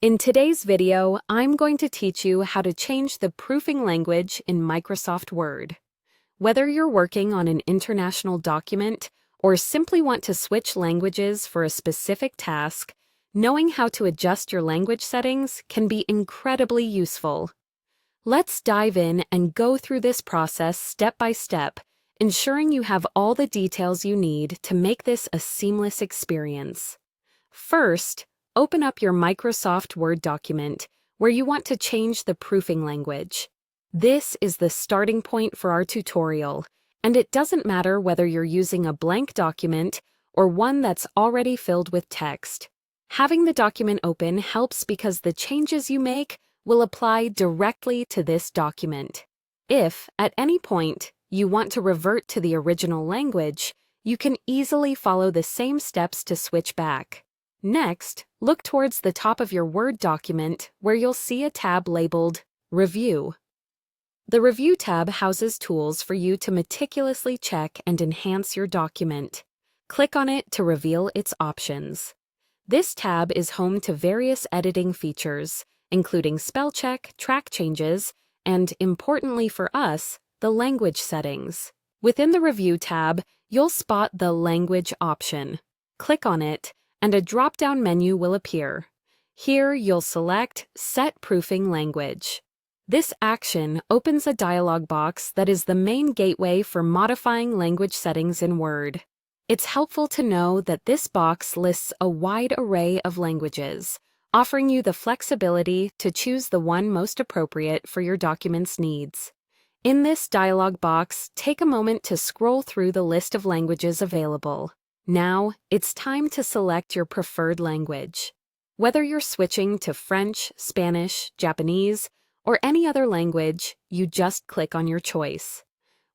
In today's video, I'm going to teach you how to change the proofing language in Microsoft Word. Whether you're working on an international document or simply want to switch languages for a specific task, knowing how to adjust your language settings can be incredibly useful. Let's dive in and go through this process step by step, ensuring you have all the details you need to make this a seamless experience. First, open up your Microsoft Word document where you want to change the proofing language. This is the starting point for our tutorial, and it doesn't matter whether you're using a blank document or one that's already filled with text. Having the document open helps because the changes you make will apply directly to this document. If, at any point, you want to revert to the original language, you can easily follow the same steps to switch back. Next, look towards the top of your Word document where you'll see a tab labeled Review. The Review tab houses tools for you to meticulously check and enhance your document. Click on it to reveal its options. This tab is home to various editing features, including spell check, track changes, and, importantly for us, the language settings. Within the Review tab, you'll spot the Language option. Click on it, and a drop-down menu will appear. Here, you'll select Set Proofing Language. This action opens a dialog box that is the main gateway for modifying language settings in Word. It's helpful to know that this box lists a wide array of languages, offering you the flexibility to choose the one most appropriate for your document's needs. In this dialog box, take a moment to scroll through the list of languages available. Now, it's time to select your preferred language. Whether you're switching to French, Spanish, Japanese, or any other language, you just click on your choice.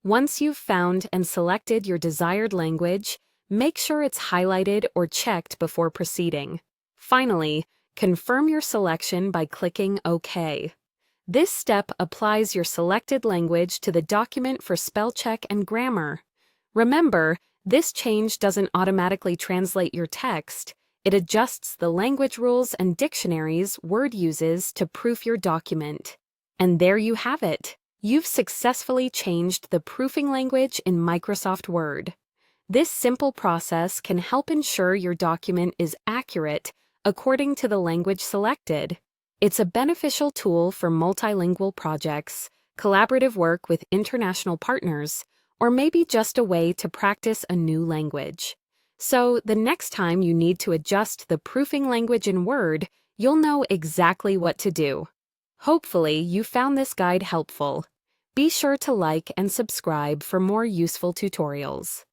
Once you've found and selected your desired language, make sure it's highlighted or checked before proceeding. Finally, confirm your selection by clicking OK. This step applies your selected language to the document for spell check and grammar. Remember, this change doesn't automatically translate your text. It adjusts the language rules and dictionaries Word uses to proof your document. And there you have it. You've successfully changed the proofing language in Microsoft Word. This simple process can help ensure your document is accurate according to the language selected. It's a beneficial tool for multilingual projects, collaborative work with international partners, or maybe just a way to practice a new language. So the next time you need to adjust the proofing language in Word, you'll know exactly what to do. Hopefully, you found this guide helpful. Be sure to like and subscribe for more useful tutorials.